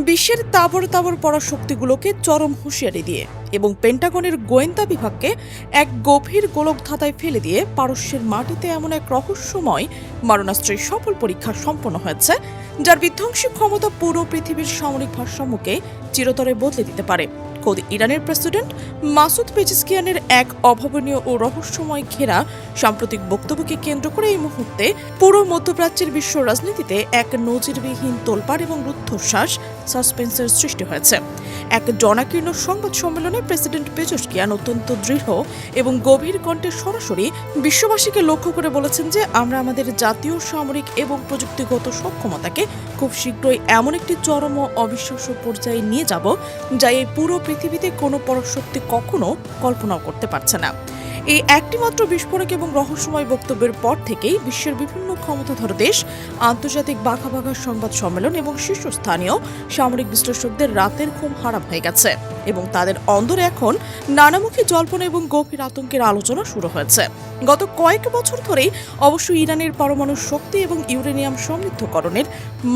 বিশ্বের তাবড় পরাশক্তিগুলোকে চরম হুঁশিয়ারি দিয়ে এবং পেন্টাগনের গোয়েন্দা বিভাগকে এক গভীর গোলকধাঁধায় ফেলে দিয়ে পারস্যের মাটিতে এমন এক রহস্যময় মারণাস্ত্রের সফল পরীক্ষা সম্পন্ন হয়েছে, যার বিধ্বংসী ক্ষমতা পুরো পৃথিবীর সামরিক ভারসাম্যকে চিরতরে বদলে দিতে পারে। খোদ ইরানের প্রেসিডেন্ট মাসুদ পেজেশকিয়ানের এক অভাবনীয় ও রহস্যময় ঘেরা সাম্প্রতিক বক্তব্যকে কেন্দ্র করে এই মুহূর্তে পুরো মধ্যপ্রাচ্যের বিশ্ব রাজনীতিতে এক নজিরবিহীন তোলপাড় এবং রুদ্ধশ্বাস সাসপেন্সের সৃষ্টি হয়েছে। এক জনাকীর্ণ সংবাদ সম্মেলনে প্রেসিডেন্ট পেজেশকিয়ান অত্যন্ত দৃঢ় এবং গভীর কণ্ঠে সরাসরি বিশ্ববাসীকে লক্ষ্য করে বলেছেন যে আমরা আমাদের জাতীয় সামরিক এবং প্রযুক্তিগত সক্ষমতাকে খুব শীঘ্রই এমন একটি চরম ও অবিশ্বাস্য পর্যায়ে নিয়ে যাব যা এই পুরো পৃথিবীতে কোনো পরাশক্তি কখনো কল্পনাও করতে পারছে না। এই একটিমাত্র বিস্ফোরক এবং রহস্যময় বক্তব্যের পর থেকেই বিশ্বের বিভিন্ন ক্ষমতাধর দেশ, আন্তর্জাতিক বাঘা সংবাদ সম্মেলন এবং শীর্ষস্থানীয় সামরিক বিশ্লেষকদের রাতের ঘুম হারাম হয়ে গেছে এবং তাদের অন্দরে এখন নানামুখী জল্পনা এবং গভীর আতঙ্কের আলোচনা শুরু হয়েছে। গত কয়েক বছর ধরেই অবশ্য ইরানের পরমাণু শক্তি এবং ইউরেনিয়াম সমৃদ্ধকরণের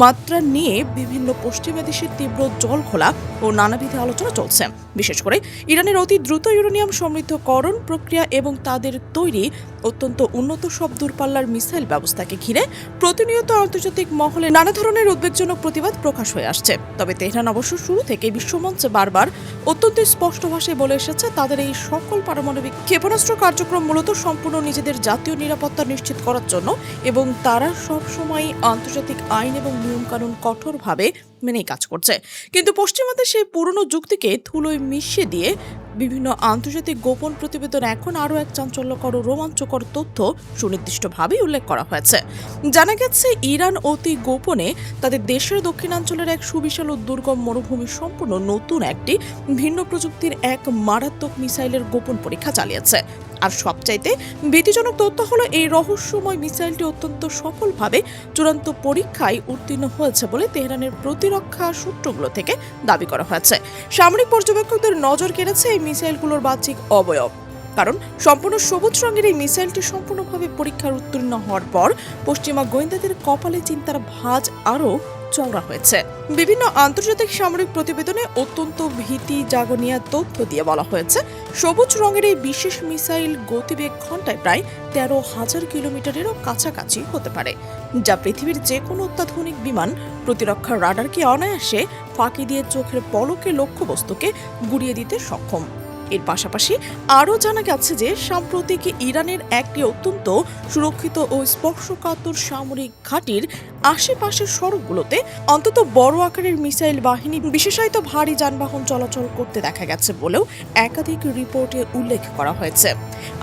মাত্রা নিয়ে বিভিন্ন পশ্চিমা দেশের তীব্র জলঘোলা ও নানাবিধ আলোচনা চলছে। বিশেষ করে ইরানের অতি দ্রুত ইউরেনিয়াম সমৃদ্ধকরণ প্রক্রিয়া এবং তাদের তৈরি অত্যন্ত উন্নত সব দূরপাল্লার মিসাইল ব্যবস্থাকে ঘিরে প্রতিনিয়ত আন্তর্জাতিক মহলে নানা ধরনের উদ্বেগজনক প্রতিবাদ প্রকাশ হয়ে আসছে। তবে তেহরান অবশ্য শুরু থেকে বিশ্বমঞ্চে বারবার অত্যন্ত স্পষ্ট ভাষায় বলে এসেছে তাদের এই সকল পারমাণবিক ক্ষেপণাস্ত্র কার্যক্রম মূলত সম্পূর্ণ নিজেদের জাতীয় নিরাপত্তা নিশ্চিত করার জন্য এবং তারা সবসময় আন্তর্জাতিক আইন এবং নিয়মকানুন কঠোরভাবে মেনেই কাজ করছে। কিন্তু পশ্চিমাদের সেই পুরনো যুক্তিকে ধুলোয় মিশিয়ে দিয়ে বিভিন্ন আন্তর্জাতিক গোপন প্রতিবেদন এখন আরও এক চাঞ্চল্যকর ও রোমাঞ্চকর তথ্য সুনির্দিষ্টভাবে উল্লেখ করা হয়েছে। জানা গেছে ইরান অতি গোপনে তাদের দেশের দক্ষিণাঞ্চলের এক সুবিশাল ও দুর্গম মরুভূমি সম্পূর্ণ নতুন একটি ভিন্ন প্রযুক্তির এক মারাত্মক মিসাইলের গোপন পরীক্ষা চালিয়েছে। আর সবচাইতে ভীতিজনক তথ্য হলো এই রহস্যময় মিসাইলটি অত্যন্ত সফলভাবে চূড়ান্ত পরীক্ষায় উত্তীর্ণ হয়েছে বলে তেহরানের প্রতিরক্ষা সূত্রগুলো থেকে দাবি করা হয়েছে। সামরিক পর্যবেক্ষকদের নজর কেড়েছে এই মিসাইলগুলোর বাহ্যিক অবয়ব, কারণ সম্পূর্ণ সবুজ রঙের এই মিসাইলটি সম্পূর্ণভাবে পরীক্ষার উত্তীর্ণ হওয়ার পর পশ্চিমা গোয়েন্দাদের কপালে চিন্তার ভাঁজ আরও চওড়া হয়েছে। বিভিন্ন আন্তর্জাতিক সামরিক প্রতিবেদনে অত্যন্ত ভীতি জাগনীয় তথ্য দিয়ে বলা হয়েছে সবুজ রঙের এই বিশেষ মিসাইল গতিবেগ ঘন্টায় প্রায় 13,000 কিলোমিটারেরও কাছাকাছি হতে পারে, যা পৃথিবীর যে কোনো অত্যাধুনিক বিমান প্রতিরক্ষার রাডারকে অনায়াসে ফাঁকি দিয়ে চোখের পলকে লক্ষ্যবস্তুকে গুড়িয়ে দিতে সক্ষম। এর পাশাপাশি আরও জানা গেছে যে সাম্প্রতিক ইরানের একটি অত্যন্ত সুরক্ষিত ও স্পর্শকাতর সামরিক ঘাঁটির আশেপাশের সড়কগুলোতে অন্তত বড় আকারের মিসাইল বাহিনী বিশেষায়িত ভারী যানবাহন চলাচল করতে দেখা গেছে বলেও একাধিক রিপোর্টে উল্লেখ করা হয়েছে।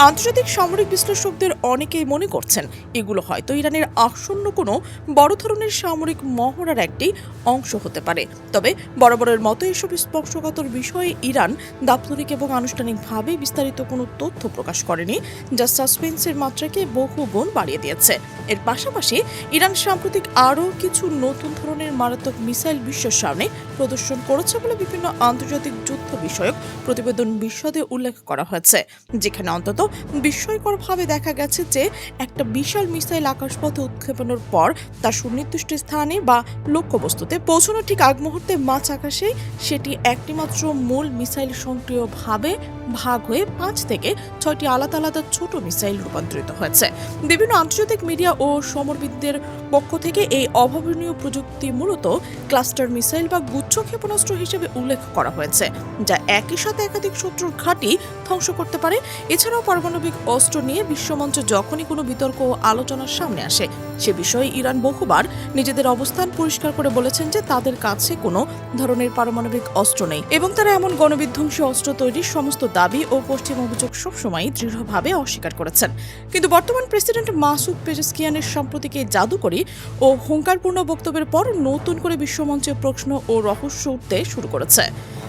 আন্তর্জাতিক সামরিক বিশ্লেষকদের অনেকেই মনে করছেন এগুলো হয়তো ইরানের আসন্ন কোনো বড় ধরনের সামরিক মহড়ার একটি অংশ হতে পারে। তবে বরাবরের মতো এসব স্পর্শকাতর বিষয়ে ইরান দাপ্তরিক এবং আনুষ্ঠানিকভাবে বিস্তারিত কোনো তথ্য প্রকাশ করেনি, যা সাসপেন্সের মাত্রাকে বহু গুণ বাড়িয়ে দিয়েছে। এর পাশাপাশি ইরান সাম্প্রতিক আরও কিছু নতুন ধরনের মারাত্মক মিসাইল বিশ্বের সামনে প্রদর্শন করেছে বলে বিভিন্ন আন্তর্জাতিক যুদ্ধ বিষয়ক প্রতিবেদন বিশদে উল্লেখ করা হয়েছে, যেখানে অন্তত বিস্ময়করভাবে দেখা গেছে যে একটা বিশাল মিসাইল আকাশপথে উৎক্ষেপণের পর তার সুনির্দিষ্ট স্থানে বা লক্ষ্যবস্তুতে পৌঁছানোর ঠিক আগ মুহূর্তে মাঝ আকাশে সেটি একটিমাত্র মূল মিসাইল সক্রিয়ভাবে ভাগ হয়ে 5 থেকে 6টি আলাদা আলাদা ছোট মিসাইল রূপান্তরিত হয়েছে। বিভিন্ন আন্তর্জাতিক মিডিয়া ও সমরবিদদের পক্ষ থেকে এই অভাবনীয় প্রযুক্তি মূলত ক্লাস্টার মিসাইল বা গুচ্ছ ক্ষেপণাস্ত্র হিসেবে উল্লেখ করা হয়েছে, যা একই সাথে একাধিক শত্রুর ঘাঁটি ধ্বংস করতে পারে। এছাড়াও পারমাণবিক অস্ত্র নিয়ে বিশ্বমঞ্চে যখনই কোনো বিতর্ক ও আলোচনার সামনে আসে সে বিষয়ে ইরান বহুবার নিজেদের অবস্থান পরিষ্কার করে বলেছেন যে তাদের কাছে কোনো ধরনের পারমাণবিক অস্ত্র নেই এবং তারা এমন গণবিধ্বংসী অস্ত্র তৈরির সমস্ত দাবি ও পশ্চিম অভিযোগ সবসময় দৃঢ়ভাবে অস্বীকার করেছেন। কিন্তু বর্তমান প্রেসিডেন্ট মাসুদ পেজেশকিয়ানের সাম্প্রতিক এই জাদুকরী ও হুঙ্কারপূর্ণ বক্তব্যের পর নতুন করে বিশ্বমঞ্চে প্রশ্ন ও রহস্য উঠতে শুরু করেছে।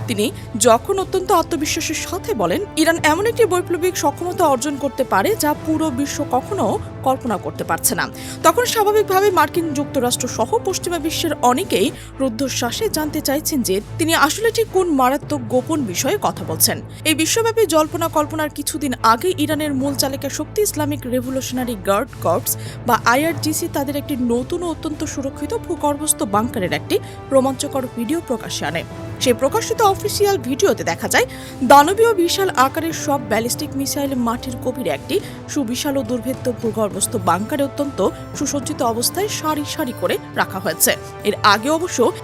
তিনি যখন অত্যন্ত আত্মবিশ্বাসের সাথে বলেন ইরান এমন একটি বৈপ্লবিক সক্ষমতা অর্জন করতে পারে যা পুরো বিশ্ব কখনো কল্পনা করতে পারছে না। তখন স্বাভাবিকভাবে মার্কিন যুক্তরাষ্ট্র সহ পশ্চিমা বিশ্বের অনেকেই রুদ্ধশ্বাসে জানতে চাইছেন যে তিনি আসলে ঠিক কোন মারাত্মক গোপন বিষয়ে কথা বলছেন। এই বিশ্বব্যাপী জল্পনা কল্পনার কিছুদিন আগে ইরানের মূল চালিকা শক্তি ইসলামিক রেভলিউশনারি গার্ড কর্পস বা IRGC তাদের একটি নতুন ও অত্যন্ত সুরক্ষিত ভূগর্ভস্থ বাংকারের একটি রোমাঞ্চকর ভিডিও প্রকাশ্যে আনে। সেই প্রকাশিত অফিসিয়াল ভিডিওতে দেখা যায় দানবীয় বিশাল আকারের সব ব্যালিস্টিক মিসাইল মাটির গভীরে একটি সুবিশাল ও দুর্ভেদ্য ভূগর্ভস্থ বাংকারে অত্যন্ত সুসজ্জিত অবস্থায় সারি সারি করে রাখা হয়েছে। এর আগে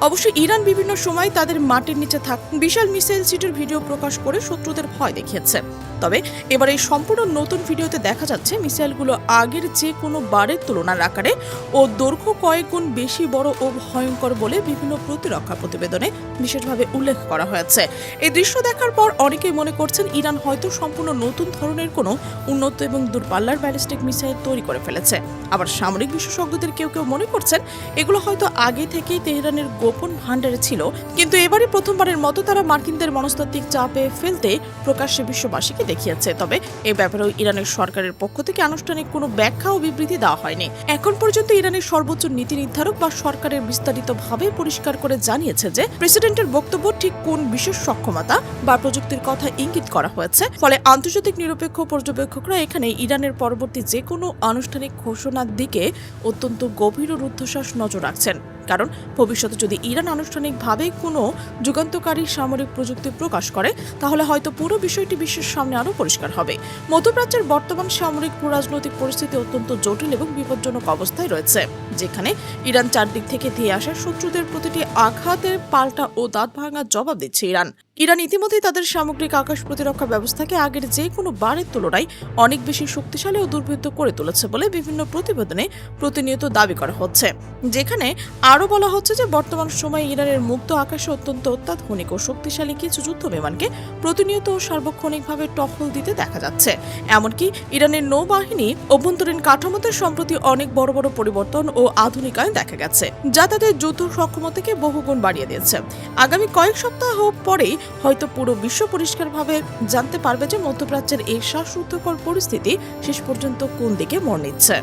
অবশ্য ইরান বিভিন্ন সময় তাদের মাটির নিচে থাকা বিশাল মিসাইল সিটের ভিডিও প্রকাশ করে শত্রুদের ভয় দেখিয়েছে। তবে এবার এই সম্পূর্ণ নতুন ভিডিওতে দেখা যাচ্ছে মিসাইলগুলো আগের যে কোনো বারের তুলনার আকারে ও দৈর্ঘ্য কয়েক গুণ বেশি বড় ও ভয়ঙ্কর বলে বিভিন্ন প্রতিরক্ষা প্রতিবেদনে বিশেষভাবে উল্লেখ করা হয়েছে। এই দৃশ্য দেখার পর অনেকেই মনে করছেন ইরান হয়তো সম্পূর্ণ নতুন ধরনের কোনো উন্নত এবং দূরপাল্লার ব্যালিস্টিক মিসাইল তৈরি করে ফেলেছে। আবার সামরিক বিশেষজ্ঞদের কেউ কেউ মনে করছেন এগুলো হয়তো আগে থেকেই তেহরানের গোপন ভান্ডারে ছিল, কিন্তু এবারই প্রথমবারের মতো তারা মার্কিনদের মনস্তাত্ত্বিক চাপে ফেলতে প্রকাশ্যে বিশ্ববাসীকে দেখিয়েছে। তবে এ ব্যাপারেও ইরানের সরকারের পক্ষ থেকে আনুষ্ঠানিক কোনো ব্যাখ্যা ও বিবৃতি দেওয়া হয়নি। এখন পর্যন্ত ইরানের সর্বোচ্চ নীতি নির্ধারক বা সরকারের বিস্তারিতভাবে পরিষ্কার করে জানিয়েছে যে প্রেসিডেন্টের বক্তব্য ঠিক কোন বিশেষ সক্ষমতা বা প্রযুক্তির কথা ইঙ্গিত করা হয়েছে। ফলে আন্তর্জাতিক নিরপেক্ষ পর্যবেক্ষকরা এখানে ইরানের পরবর্তী যে কোনো আনুষ্ঠানিক ঘোষণার দিকে অত্যন্ত গভীর ও রুদ্ধশ্বাস নজর রাখছেন। কারণ ভবিষ্যতে যদি ইরান আনুষ্ঠানিকভাবে কোনো যুগান্তকারী সামরিক প্রযুক্তি প্রকাশ করে তাহলে হয়তো পুরো বিষয়টি বিশ্বের সামনে আরও পরিষ্কার হবে। মধ্যপ্রাচ্যের বর্তমান সামরিক রাজনৈতিক পরিস্থিতি অত্যন্ত জটিল এবং বিপজ্জনক অবস্থায় রয়েছে, যেখানে ইরান চারদিক থেকে ধেয়ে আসা শত্রুদের প্রতিটি আঘাতের পাল্টা ও দাঁত ভাঙার জবাব দিচ্ছে। ইরান ইতিমধ্যেই তাদের সামগ্রিক আকাশ প্রতিরক্ষা ব্যবস্থাকে আগের যে কোনো বারের তুলনায় অনেক বেশি শক্তিশালী ও দুর্ভেদ্য করে তুলেছে বলে বিভিন্ন প্রতিবেদনে প্রতিনিয়ত দাবি করা হচ্ছে। যেখানে আরও বলা হচ্ছে যে বর্তমান সময়ে ইরানের মুক্ত আকাশে অত্যন্ত অত্যাধুনিক ও শক্তিশালী কিছু যুদ্ধ বিমানকে প্রতিনিয়ত ও সার্বক্ষণিকভাবে টহল দিতে দেখা যাচ্ছে। এমনকি ইরানের নৌবাহিনী অভ্যন্তরীণ কাঠামোতে সম্প্রতি অনেক বড় বড় পরিবর্তন ও আধুনিকায়ন দেখা গেছে, যা তাদের যুদ্ধ সক্ষমতাকে বহুগুণ বাড়িয়ে দিয়েছে। আগামী কয়েক সপ্তাহ পরেই হয়তো পুরো বিশ্ব পরিষ্কারভাবে জানতে পারবে যে মধ্যপ্রাচ্যের এই শ্বাসরুদ্ধকর পরিস্থিতি শেষ পর্যন্ত কোন দিকে মোড় নিচ্ছে।